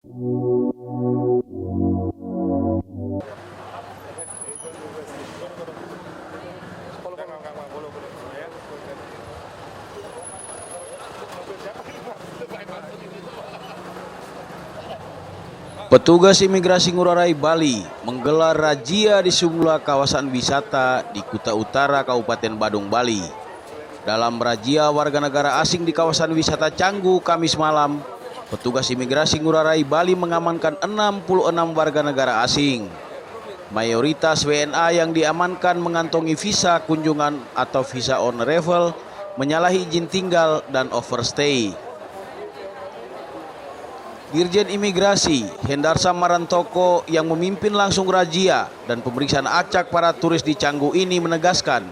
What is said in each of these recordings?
Petugas imigrasi Ngurah Rai Bali menggelar razia di sejumlah kawasan wisata di Kuta Utara, Kabupaten Badung, Bali. Dalam razia warga negara asing di kawasan wisata Canggu Kamis malam, petugas imigrasi Ngurah Rai Bali mengamankan 66 warga negara asing. Mayoritas WNA yang diamankan mengantongi visa kunjungan atau visa on arrival, menyalahi izin tinggal dan overstay. Dirjen Imigrasi Hendarsa Marantoko yang memimpin langsung razia dan pemeriksaan acak para turis di Canggu ini menegaskan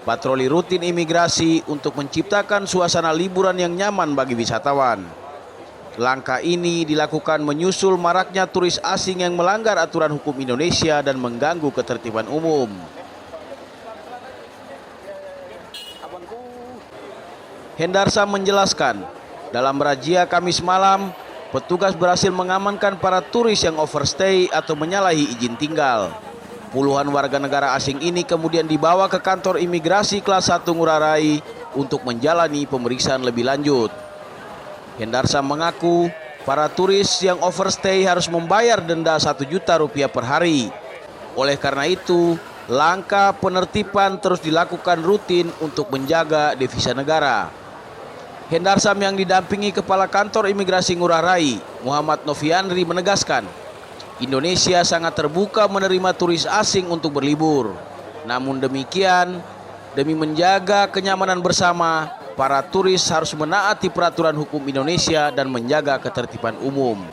patroli rutin imigrasi untuk menciptakan suasana liburan yang nyaman bagi wisatawan. Langkah ini dilakukan menyusul maraknya turis asing yang melanggar aturan hukum Indonesia dan mengganggu ketertiban umum. Hendarsa menjelaskan, dalam razia Kamis malam, petugas berhasil mengamankan para turis yang overstay atau menyalahi izin tinggal. Puluhan warga negara asing ini kemudian dibawa ke kantor imigrasi kelas 1 Ngurah Rai untuk menjalani pemeriksaan lebih lanjut. Hendarsa mengaku para turis yang overstay harus membayar denda Rp1.000.000 per hari. Oleh karena itu, langkah penertiban terus dilakukan rutin untuk menjaga devisa negara. Hendarsam yang didampingi Kepala Kantor Imigrasi Ngurah Rai, Muhammad Noviandri menegaskan, Indonesia sangat terbuka menerima turis asing untuk berlibur. Namun demikian, demi menjaga kenyamanan bersama, para turis harus menaati peraturan hukum Indonesia dan menjaga ketertiban umum.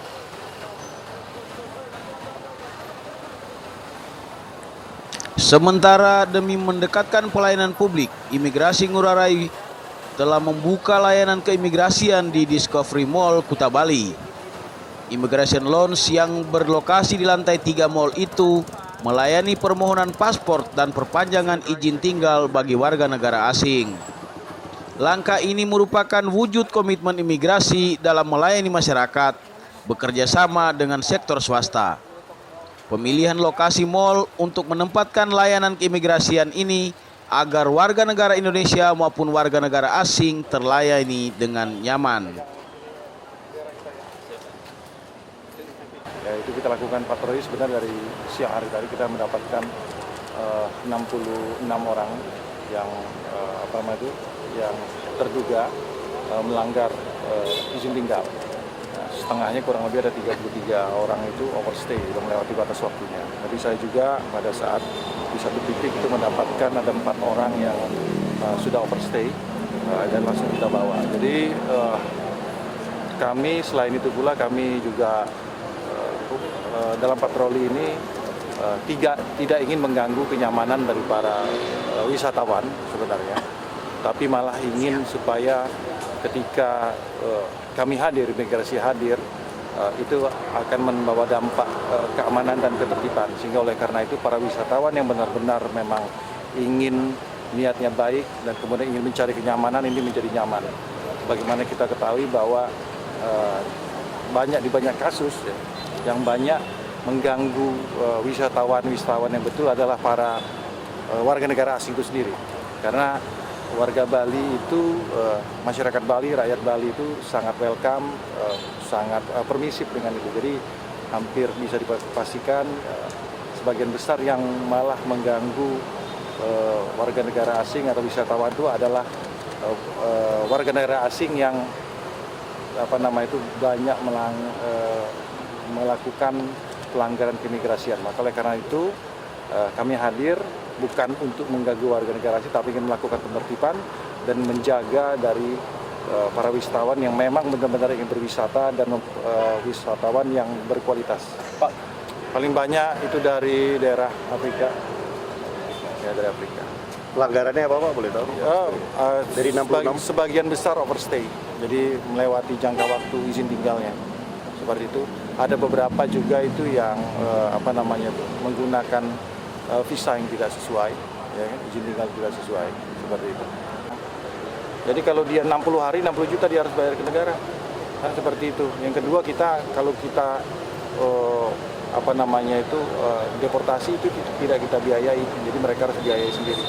Sementara demi mendekatkan pelayanan publik, Imigrasi Ngurah Rai telah membuka layanan keimigrasian di Discovery Mall Kuta Bali. Immigration Lounge yang berlokasi di lantai 3 mall itu melayani permohonan paspor dan perpanjangan izin tinggal bagi warga negara asing. Langkah ini merupakan wujud komitmen imigrasi dalam melayani masyarakat, bekerja sama dengan sektor swasta. Pemilihan lokasi mall untuk menempatkan layanan keimigrasian ini agar warga negara Indonesia maupun warga negara asing terlayani dengan nyaman. Ya, itu kita lakukan patroli sebenarnya dari siang hari tadi kita mendapatkan 66 orang yang yang terduga melanggar izin tinggal. Nah, setengahnya kurang lebih ada 33 orang itu overstay, sudah melewati batas waktunya. Tapi saya juga pada saat di satu titik itu mendapatkan ada 4 orang yang sudah overstay dan langsung kita bawa. Jadi kami selain itu pula kami juga dalam patroli ini tidak ingin mengganggu kenyamanan dari para wisatawan sebenarnya, tapi malah ingin supaya ketika kami hadir, imigrasi hadir, itu akan membawa dampak keamanan dan ketertiban, sehingga oleh karena itu para wisatawan yang benar-benar memang ingin niatnya baik dan kemudian ingin mencari kenyamanan ini menjadi nyaman. Bagaimana kita ketahui bahwa di banyak kasus ya, yang banyak mengganggu wisatawan yang betul adalah para warga negara asing itu sendiri, karena warga Bali itu, masyarakat Bali, rakyat Bali itu sangat welcome, sangat permisif dengan itu. Jadi hampir bisa dipastikan sebagian besar yang malah mengganggu warga negara asing atau wisatawan itu adalah warga negara asing yang banyak melakukan pelanggaran keimigrasian. Maka oleh karena itu kami hadir bukan untuk mengganggu warga negara asing, tapi ingin melakukan penertiban dan menjaga dari para wisatawan yang memang benar-benar ingin berwisata dan wisatawan yang berkualitas. Pak, paling banyak itu dari daerah Afrika. Ya, dari Afrika. Pelanggarannya apa Pak, boleh tahu? Dari 66? Sebagian besar overstay, jadi melewati jangka waktu izin tinggalnya. Seperti itu. Ada beberapa juga itu yang menggunakan visa yang tidak sesuai, ya, izin tinggal tidak sesuai, seperti itu. Jadi kalau dia 60 hari, 60 juta dia harus bayar ke negara. Kan seperti itu. Yang kedua kalau kita deportasi itu tidak kita biayai, jadi mereka harus biayai sendiri.